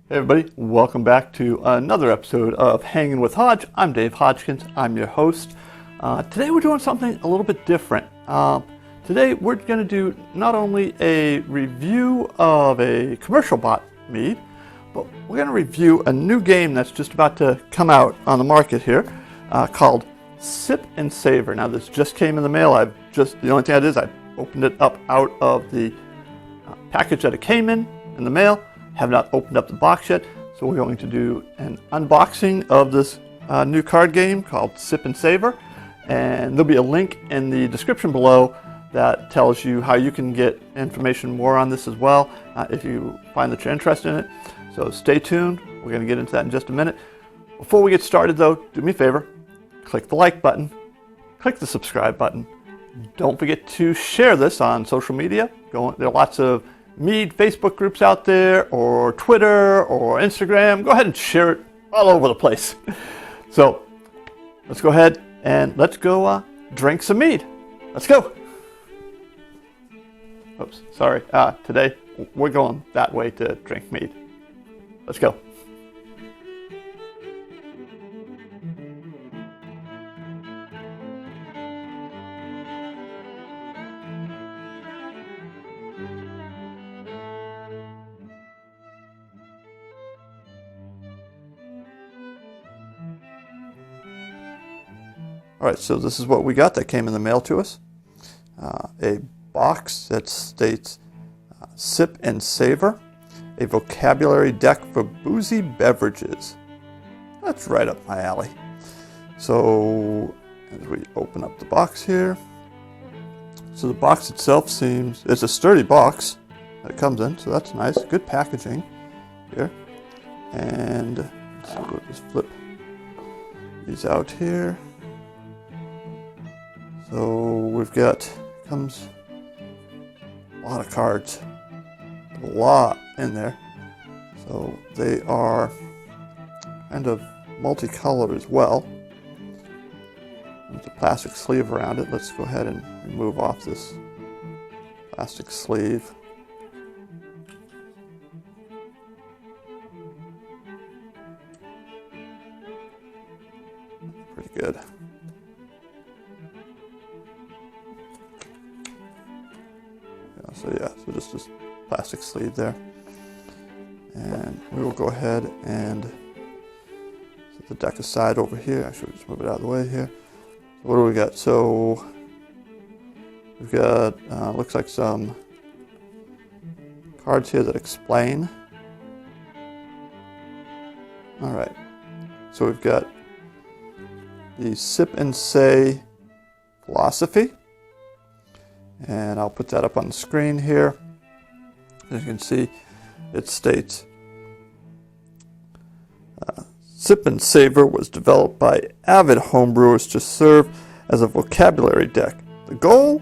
Hey everybody, welcome back to another episode of Hangin with Hodge. I'm Dave Hodgkins, I'm your host. Today we're doing something a little bit different. Today we're going to do not only a review of a commercial bot mead, but we're going to review a new game that's just about to come out on the market here called Sip Sayvor. Now this just came in the mail. The only thing I did is I opened it up out of the package that it came in the mail. Have not opened up the box yet, so we're going to do an unboxing of this new card game called Sip Sayvor, and there'll be a link in the description below that tells you how you can get information more on this as well if you find that you're interested in it. So stay tuned, we're going to get into that in just a minute. Before we get started though, do me a favor, click the like button, click the subscribe button. Don't forget to share this on social media. There are lots of mead Facebook groups out there, or Twitter, or Instagram. Go ahead and share it all over the place. So let's go ahead and let's go drink some mead. Let's go. Oops, sorry. Today we're going that way to drink mead. Let's go. Alright, so this is what we got that came in the mail to us. A box that states Sip Sayvor, a vocabulary deck for boozy beverages. That's right up my alley. So, as we open up the box here, so the box itself it's a sturdy box that it comes in, so that's nice. Good packaging here. And so we'll just flip these out here. So we've got, comes a lot of cards, a lot in there. So they are kind of multicolored as well. There's a plastic sleeve around it. Let's go ahead and remove off this plastic sleeve. Pretty good. So just this plastic sleeve there. And we will go ahead and set the deck aside over here. I should just move it out of the way here. So what do we got? So we've got, looks like some cards here that explain. All right. So we've got the Sip and Say philosophy. And I'll put that up on the screen here. As you can see, it states, Sip Sayvor was developed by avid homebrewers to serve as a vocabulary deck. The goal?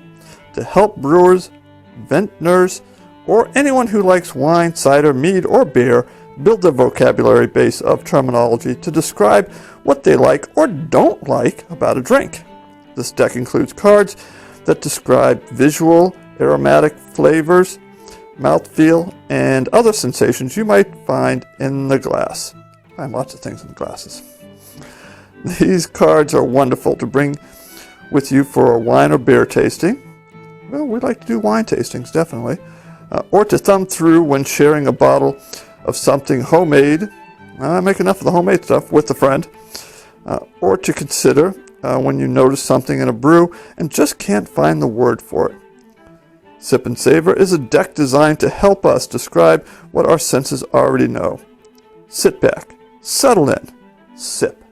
To help brewers, vintners, or anyone who likes wine, cider, mead, or beer build a vocabulary base of terminology to describe what they like or don't like about a drink. This deck includes cards that describe visual, aromatic flavors, mouthfeel, and other sensations you might find in the glass. I find lots of things in the glasses. These cards are wonderful to bring with you for a wine or beer tasting. Well, we like to do wine tastings, definitely. Or to thumb through when sharing a bottle of something homemade. I make enough of the homemade stuff with a friend. Or to consider when you notice something in a brew and just can't find the word for it. Sip Sayvor is a deck designed to help us describe what our senses already know. Sit back, settle in, sip,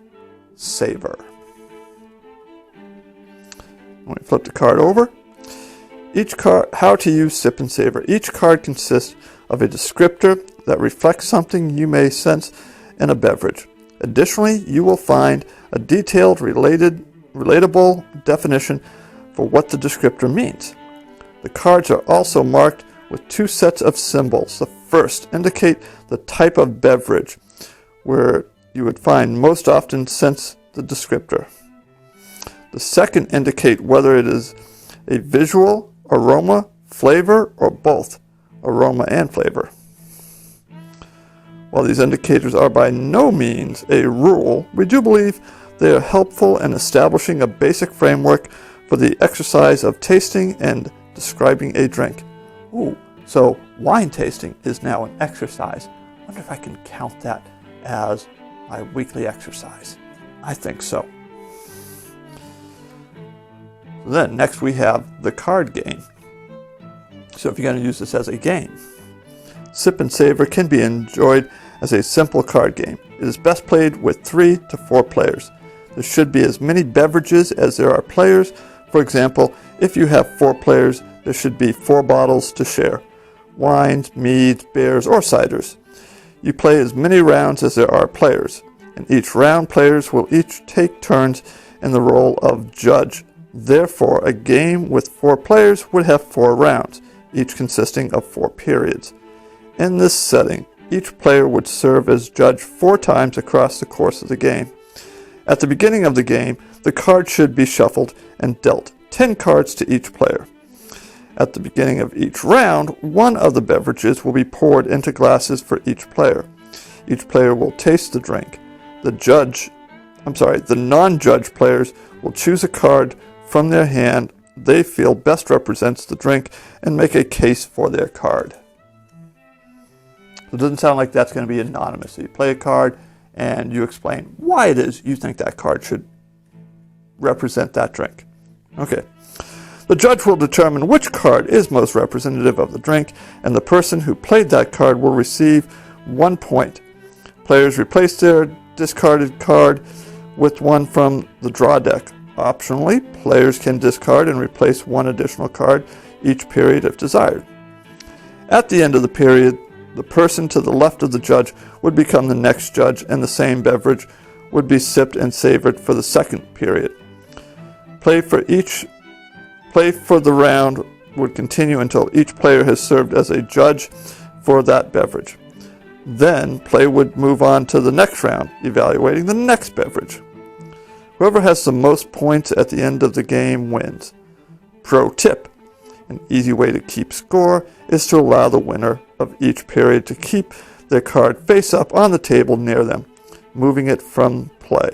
savor. When we flip the card over, how to use Sip Sayvor. Each card consists of a descriptor that reflects something you may sense in a beverage. Additionally, you will find a detailed, relatable definition for what the descriptor means. The cards are also marked with two sets of symbols. The first indicate the type of beverage, where you would find most often sense the descriptor. The second indicate whether it is a visual, aroma, flavor, or both aroma and flavor. While these indicators are by no means a rule, we do believe they are helpful in establishing a basic framework for the exercise of tasting and describing a drink. Ooh, so wine tasting is now an exercise. I wonder if I can count that as my weekly exercise. I think so. Then next we have the card game. So if you're going to use this as a game, Sip and Savor can be enjoyed as a simple card game. It is best played with 3 to 4 players. There should be as many beverages as there are players. For example, if you have 4 players, there should be 4 bottles to share. Wines, meads, beers, or ciders. You play as many rounds as there are players. In each round, players will each take turns in the role of judge. Therefore, a game with 4 players would have 4 rounds, each consisting of 4 periods. In this setting, each player would serve as judge 4 times across the course of the game. At the beginning of the game, the cards should be shuffled and dealt 10 cards to each player. At the beginning of each round, one of the beverages will be poured into glasses for each player. Each player will taste the drink. The non-judge players will choose a card from their hand they feel best represents the drink and make a case for their card. It doesn't sound like that's going to be anonymous. So you play a card and you explain why it is you think that card should represent that drink. Okay. The judge will determine which card is most representative of the drink, and the person who played that card will receive 1 point. Players replace their discarded card with one from the draw deck. Optionally, players can discard and replace 1 additional card each period if desired. At the end of the period, the person to the left of the judge would become the next judge, and the same beverage would be sipped and savored for the second period. Play for the round would continue until each player has served as a judge for that beverage. Then play would move on to the next round, evaluating the next beverage. Whoever has the most points at the end of the game wins. Pro tip: an easy way to keep score is to allow the winner of each period to keep their card face up on the table near them, moving it from play.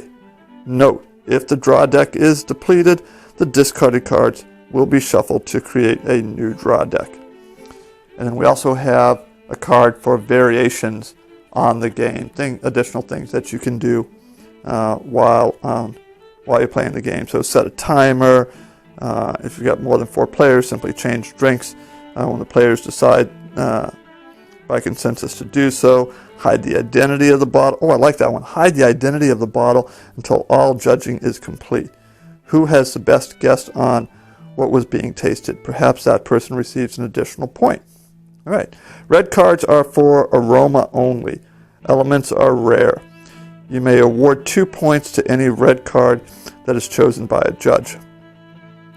Note, if the draw deck is depleted, the discarded cards will be shuffled to create a new draw deck. And then we also have a card for variations on the game, additional things that you can do while you're playing the game. So set a timer. If you've got more than 4 players, simply change drinks when the players decide by consensus to do so. Hide the identity of the bottle. Oh, I like that one. Hide the identity of the bottle until all judging is complete. Who has the best guess on what was being tasted? Perhaps that person receives an additional point. All right. Red cards are for aroma only. Elements are rare. You may award 2 points to any red card that is chosen by a judge.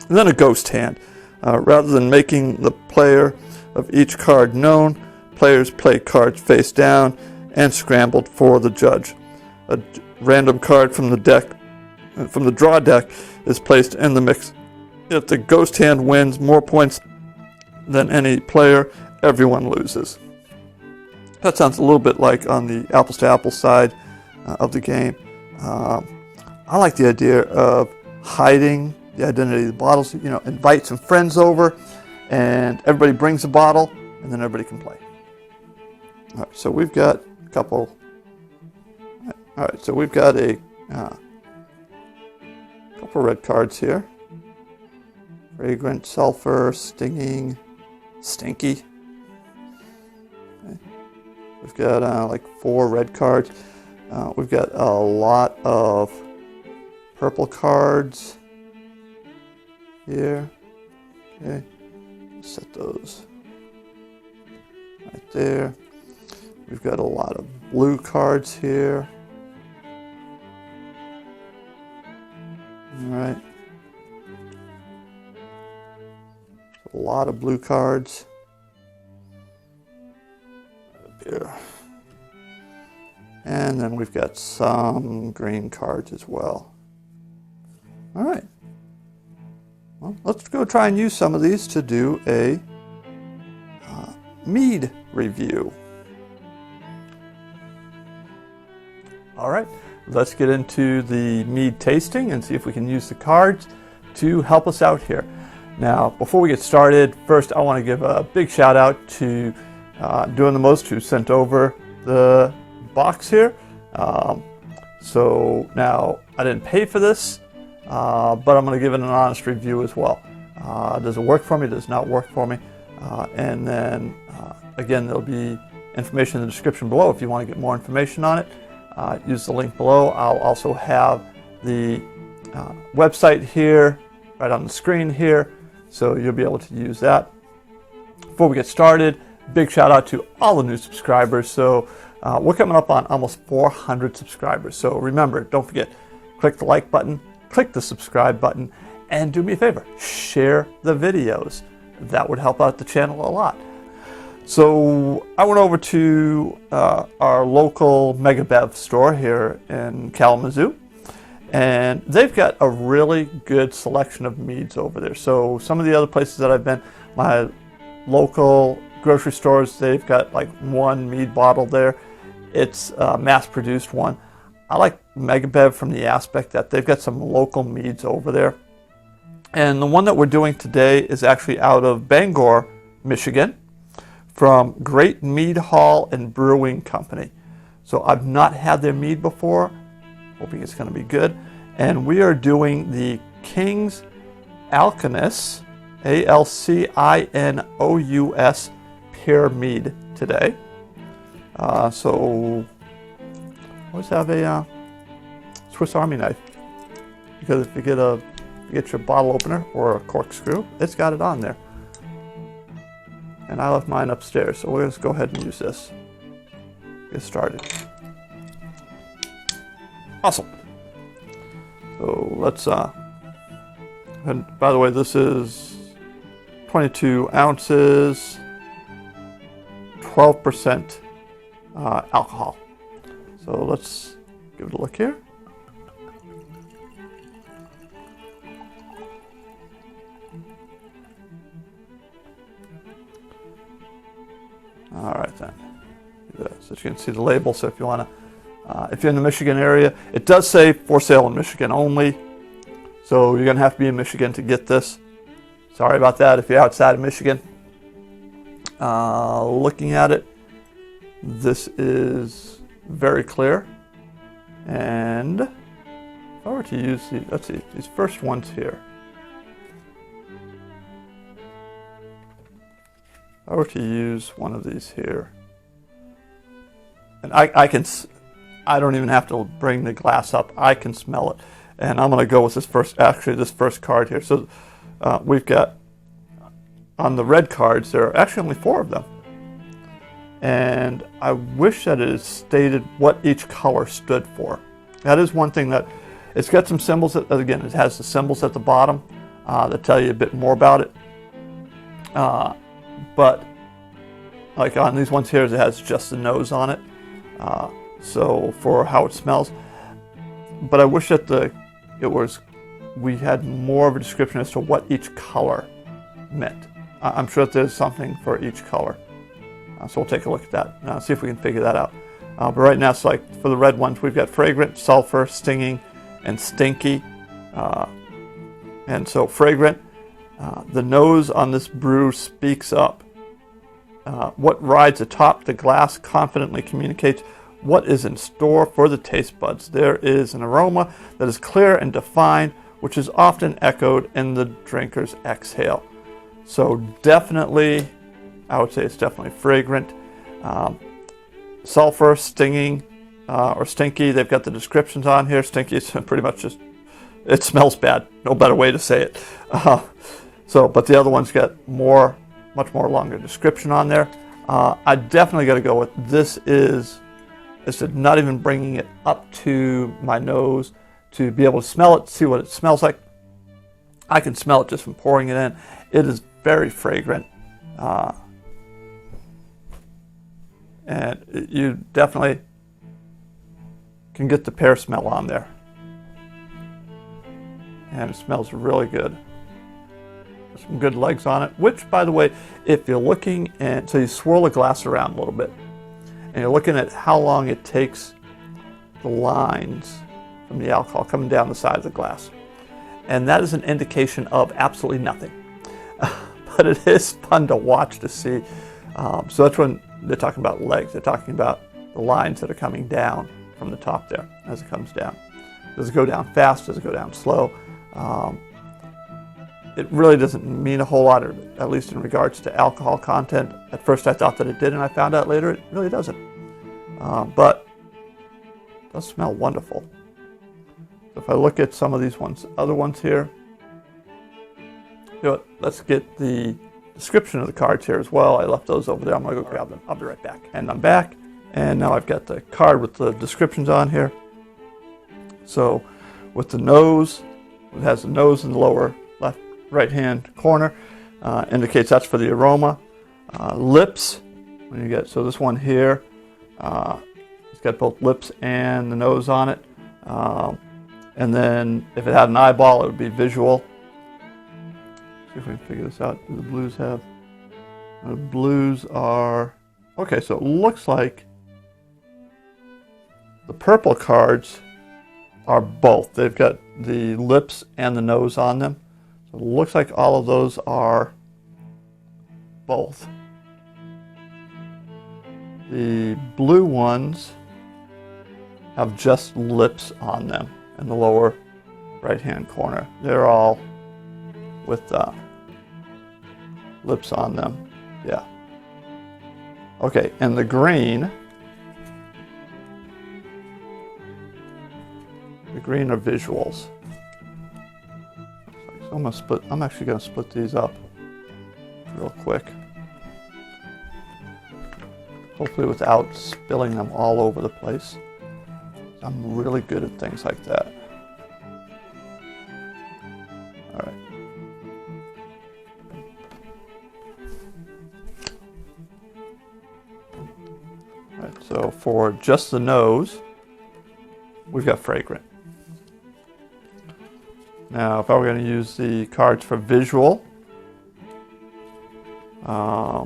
And then a ghost hand. Rather than making the player of each card known, players play cards face down and scrambled for the judge. A random card from the draw deck is placed in the mix. If the ghost hand wins more points than any player, everyone loses. That sounds a little bit like on the apples to apples side of the game. I like the idea of hiding the identity of the bottles. Invite some friends over and everybody brings a bottle and then everybody can play. All right, so we've got a couple. All right, so we've got a couple red cards here. Fragrant, sulfur, stinging, stinky. Okay. We've got like 4 red cards. We've got a lot of purple cards here. Okay, set those right there. We've got a lot of blue cards here. All right. A lot of blue cards up here. And then we've got some green cards as well. All right. Well, let's go try and use some of these to do a mead review. All right, let's get into the mead tasting and see if we can use the cards to help us out here. Now, before we get started, first I want to give a big shout out to Doing the Most, who sent over the box here. So now I didn't pay for this, but I'm going to give it an honest review as well. Does it work for me? Does it not work for me? And then again, there'll be information in the description below if you want to get more information on it. Use the link below. I'll also have the website here right on the screen here, so you'll be able to use that. Before we get started, big shout out to all the new subscribers. So we're coming up on almost 400 subscribers. So remember, don't forget, click the like button, click the subscribe button, and do me a favor, share the videos. That would help out the channel a lot. So I went over to our local Mega Bev store here in Kalamazoo, and they've got a really good selection of meads over there. So some of the other places that I've been, my local grocery stores, they've got like one mead bottle there. It's a mass-produced one. I like Mega Bev from the aspect that they've got some local meads over there. And the one that we're doing today is actually out of Bangor, Michigan, from Great Mead Hall and Brewing Company. So I've not had their mead before, hoping it's going to be good. And we are doing the King Alcinous, Alcinous Pear Mead today. So always have a Swiss Army knife, because if you get your bottle opener or a corkscrew, it's got it on there. And I left mine upstairs, so we'll just go ahead and use this. Get started. Awesome. So let's, and by the way, this is 22 ounces, 12% alcohol. So let's give it a look here. All right then. So you can see the label. So if you want to, if you're in the Michigan area, it does say for sale in Michigan only. So you're gonna have to be in Michigan to get this. Sorry about that if you're outside of Michigan. Looking at it, this is very clear. And if I were to use let's see, these first ones here. If I were to use one of these here, and I don't even have to bring the glass up. I can smell it, and I'm going to go with this first card here. So we've got, on the red cards, there are actually only 4 of them, and I wish that it had stated what each color stood for. That is one thing that it's got some symbols. Again, it has the symbols at the bottom that tell you a bit more about it. But like on these ones here, it has just the nose on it. So for how it smells. But I wish that we had more of a description as to what each color meant. I'm sure that there's something for each color. So we'll take a look at that. See if we can figure that out. But right now, it's like for the red ones, we've got fragrant, sulfur, stinging, and stinky. And so fragrant, the nose on this brew speaks up. What rides atop the glass confidently communicates what is in store for the taste buds. There is an aroma that is clear and defined, which is often echoed in the drinker's exhale. So definitely, I would say it's definitely fragrant. Sulfur, stinging, or stinky, they've got the descriptions on here. Stinky is pretty much just, it smells bad. No better way to say it. But the other one's got much more longer description on there. I definitely got to go with this is not even bringing it up to my nose to be able to smell it, see what it smells like. I can smell it just from pouring it in. It is very fragrant. And you definitely can get the pear smell on there. And it smells really good. There's some good legs on it, which, by the way, if you're looking at, so you swirl the glass around a little bit, and you're looking at how long it takes the lines from the alcohol coming down the side of the glass. And that is an indication of absolutely nothing. But it is fun to watch, to see. So that's when they're talking about legs. They're talking about the lines that are coming down from the top there as it comes down. Does it go down fast? Does it go down slow? It really doesn't mean a whole lot, at least in regards to alcohol content. At first I thought that it did, and I found out later it really doesn't. But it does smell wonderful. So if I look at some of these other ones here, you know what, let's get the description of the cards here as well. I left those over there. I'm going to go grab them. I'll be right back. And I'm back. And now I've got the card with the descriptions on here. So with the nose, it has the nose in the lower left, right-hand corner. Indicates that's for the aroma. Lips, when you get, so this one here, it's got both lips and the nose on it. And then if it had an eyeball, it would be visual. See if we can figure this out. Do the blues have? The blues are, okay, so it looks like the purple cards are both. They've got the lips and the nose on them. So it looks like all of those are both. The blue ones have just lips on them in the lower right-hand corner. They're all with lips on them. Yeah. Okay, and the green are visuals. So I'm actually going to split these up real quick. Hopefully without spilling them all over the place. I'm really good at things like that. All right. All right, so for just the nose, we've got fragrant. Now, if I were going to use the cards for visual, I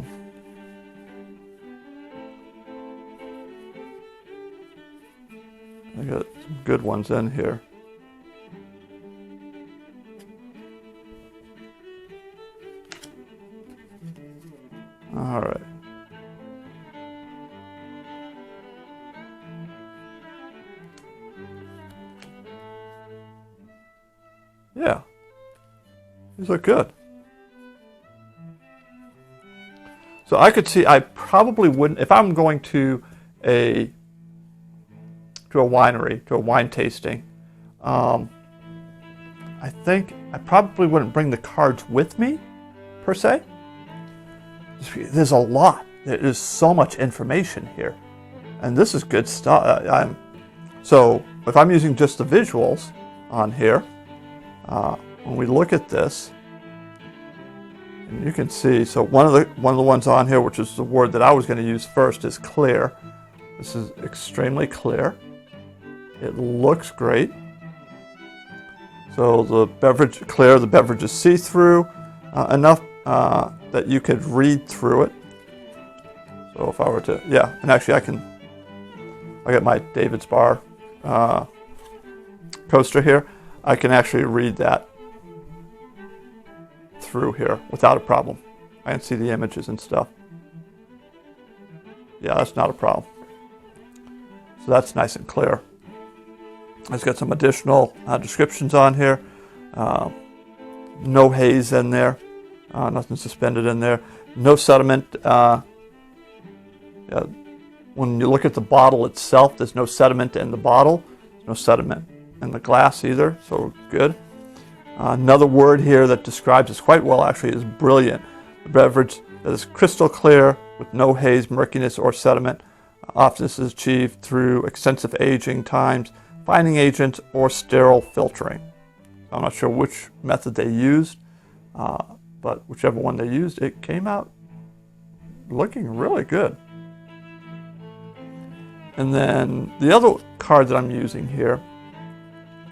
got some good ones in here. All right. Yeah, these look good. So I could see, I probably wouldn't, if I'm going to a winery, to a wine tasting, I think I probably wouldn't bring the cards with me, per se. There's a lot. There is so much information here. And this is good stuff. So if I'm using just the visuals on here, when we look at this, and you can see, so one of the ones on here, which is the word that I was going to use first, is clear. This is extremely clear. It looks great. So the beverage clear, the beverage is see-through enough that you could read through it. So if I were to, yeah, and actually I got my David's Bar coaster here. I can actually read that through here without a problem. I can see the images and stuff. Yeah, that's not a problem. So that's nice and clear. It's got some additional descriptions on here. No haze in there. Nothing suspended in there. No sediment. When you look at the bottle itself, there's no sediment in the bottle. There's no sediment in the glass either, so good. Another word here that describes this quite well actually is brilliant. The beverage that is crystal clear with no haze, murkiness, or sediment. Often this is achieved through extensive aging times, fining agents, or sterile filtering. I'm not sure which method they used, but whichever one they used, it came out looking really good. And then the other card that I'm using here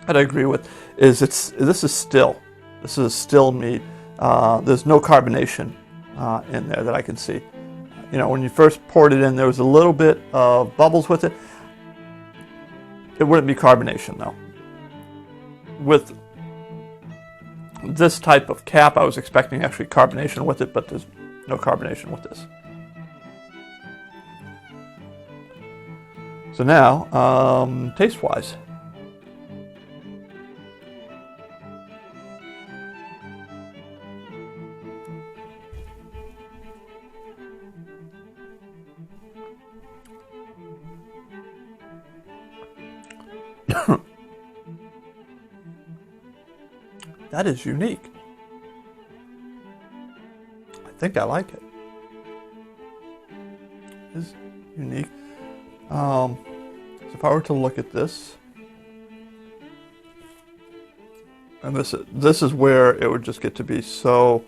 that I agree with is this is still. This is a still mead. There's no carbonation in there that I can see. You know, when you first poured it in, there was a little bit of bubbles with it. it wouldn't be carbonation though. With this type of cap, I was expecting actually carbonation with it, but there's no carbonation with this. So now, taste-wise. That is unique. I think I like it. It is unique. So if I were to look at this, and this is where it would just get to be so,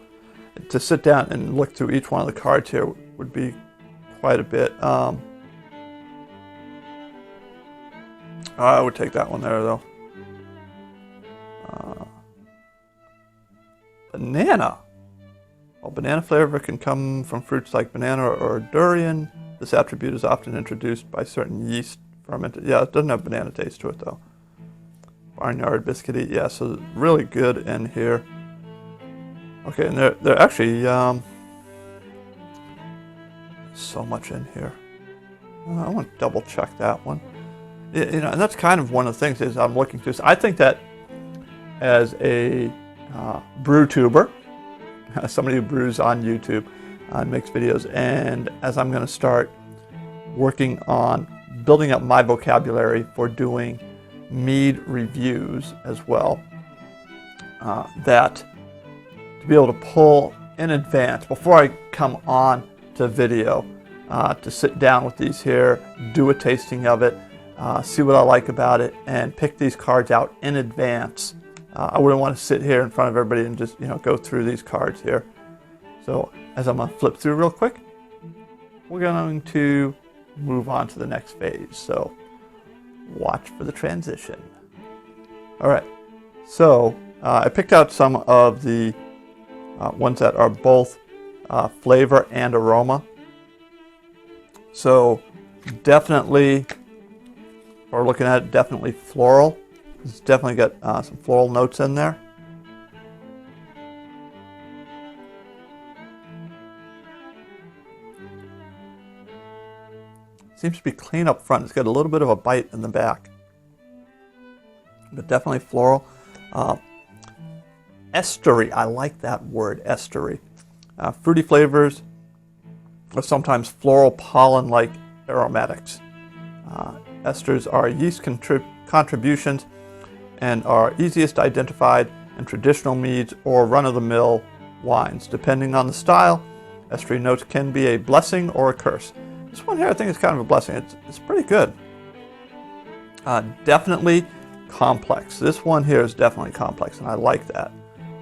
to sit down and look through each one of the cards here would be quite a bit. I would take that one there though. Banana. While banana flavor can come from fruits like banana or durian, this attribute is often introduced by certain yeast fermented. Yeah, it doesn't have banana taste to it though. Barnyard biscuity. Yeah, so really good in here. Okay, and they're actually so much in here. I want to double check that one. You know, and that's kind of one of the things is I'm looking through. So I think that as a brew tuber, somebody who brews on YouTube and makes videos, and as I'm going to start working on building up my vocabulary for doing mead reviews as well, that to be able to pull in advance before I come on to video, to sit down with these here, do a tasting of it, see what I like about it, and pick these cards out in advance. I wouldn't want to sit here in front of everybody and just, you know, go through these cards here. So as I'm going to flip through real quick, we're going to move on to the next phase. So watch for the transition. All right. So I picked out some of the ones that are both flavor and aroma. So definitely, we're looking at it, definitely floral. It's definitely got some floral notes in there. Seems to be clean up front. It's got a little bit of a bite in the back, but definitely floral. Estery, I like that word, estery. Fruity flavors, or sometimes floral pollen-like aromatics. Esters are yeast contributions and are easiest identified in traditional meads or run-of-the-mill wines. Depending on the style, estery notes can be a blessing or a curse. This one here I think is kind of a blessing. It's pretty good. Definitely complex. This one here is definitely complex, and I like that.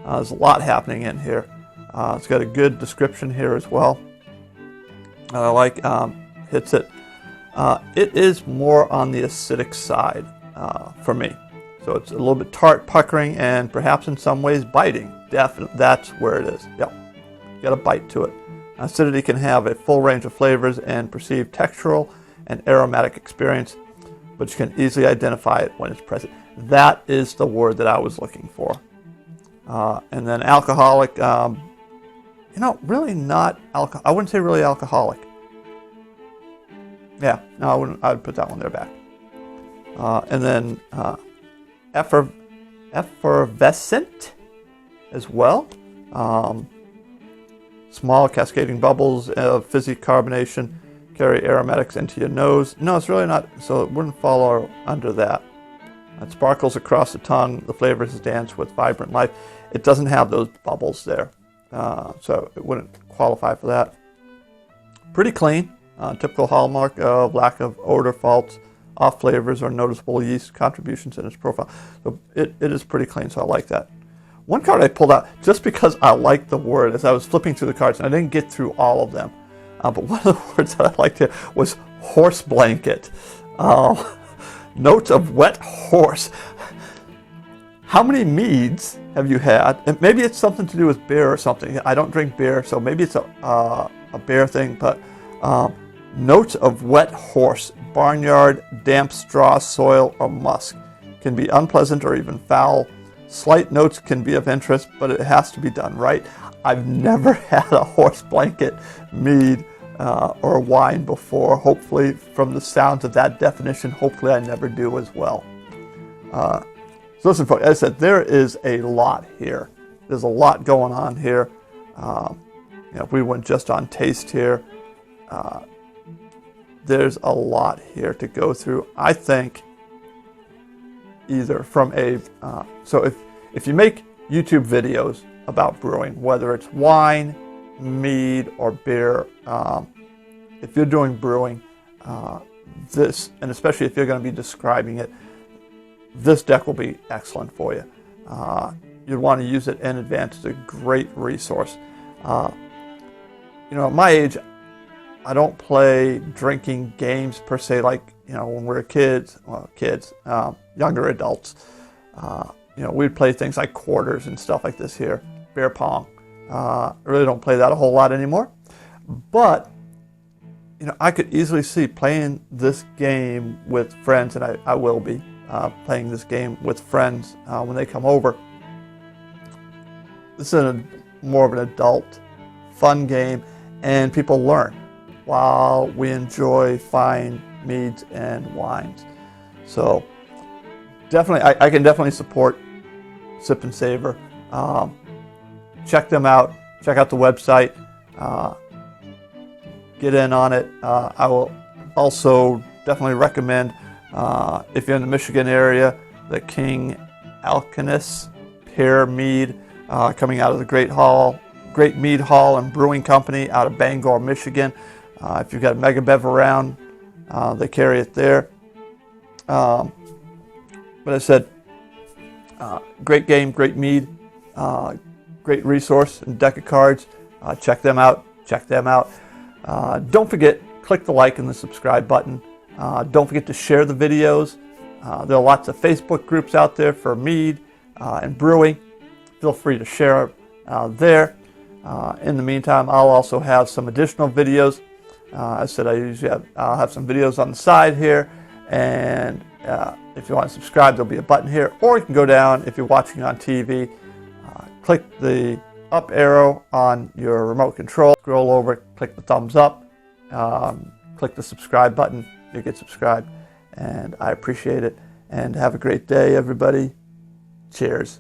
There's a lot happening in here. It's got a good description here as well. I like hits it. It is more on the acidic side for me. So it's a little bit tart, puckering, and perhaps in some ways biting. Definitely, that's where it is. Yep, got a bite to it. Acidity can have a full range of flavors and perceived textural and aromatic experience, but you can easily identify it when it's present. That is the word that I was looking for. And then alcoholic, you know, really not alcohol. I wouldn't say really alcoholic. Yeah, no, I wouldn't. I would put that one there back. And then effervescent as well. Small cascading bubbles of fizzy carbonation carry aromatics into your nose. No, it's really not, so it wouldn't fall under that. It sparkles across the tongue. The flavors dance with vibrant life. It doesn't have those bubbles there, so it wouldn't qualify for that. Pretty clean. Typical hallmark of lack of odor faults, off flavors, or noticeable yeast contributions in its profile. So it is pretty clean, so I like that. One card I pulled out just because I liked the word as I was flipping through the cards, and I didn't get through all of them. But one of the words that I liked here was horse blanket. Notes of wet horse. How many meads have you had? And maybe it's something to do with beer or something. I don't drink beer, so maybe it's a beer thing. But Notes of wet horse, barnyard, damp straw, soil, or musk can be unpleasant or even foul. Slight notes can be of interest, but it has to be done right. I've never had a horse blanket mead or wine before. Hopefully, from the sounds of that definition, hopefully I never do as well. So listen, folks, as I said, there is a lot here. There's a lot going on here. If we went just on taste here, there's a lot here to go through. I think either from a so if you make YouTube videos about brewing, whether it's wine, mead, or beer, if you're doing brewing, this, and especially if you're going to be describing it, this deck will be excellent for you. You'd want to use it in advance. It's a great resource. At my age, I don't play drinking games per se, like, when we were kids, younger adults, we'd play things like quarters and stuff like this here, beer pong. I really don't play that a whole lot anymore, but, I could easily see playing this game with friends, and I will be playing this game with friends when they come over. This is more of an adult, fun game, and people learn while we enjoy fine meads and wines. So definitely, I can definitely support Sip and Savor. Check them out. Check out the website. Get in on it. I will also definitely recommend, if you're in the Michigan area, the King Alcinous Pear Mead, coming out of the Great Mead Hall and Brewing Company out of Bangor, Michigan. If you've got a Mega Bev around, they carry it there. But I said, great game, great mead, great resource and deck of cards. Check them out. Don't forget, click the like and the subscribe button. Don't forget to share the videos. There are lots of Facebook groups out there for mead and brewing. Feel free to share there. In the meantime, I'll also have some additional videos. I said I'll have some videos on the side here, and if you want to subscribe, there'll be a button here, or you can go down if you're watching on TV, click the up arrow on your remote control, scroll over, click the thumbs up, click the subscribe button, you get subscribed, and I appreciate it. And have a great day, everybody. Cheers.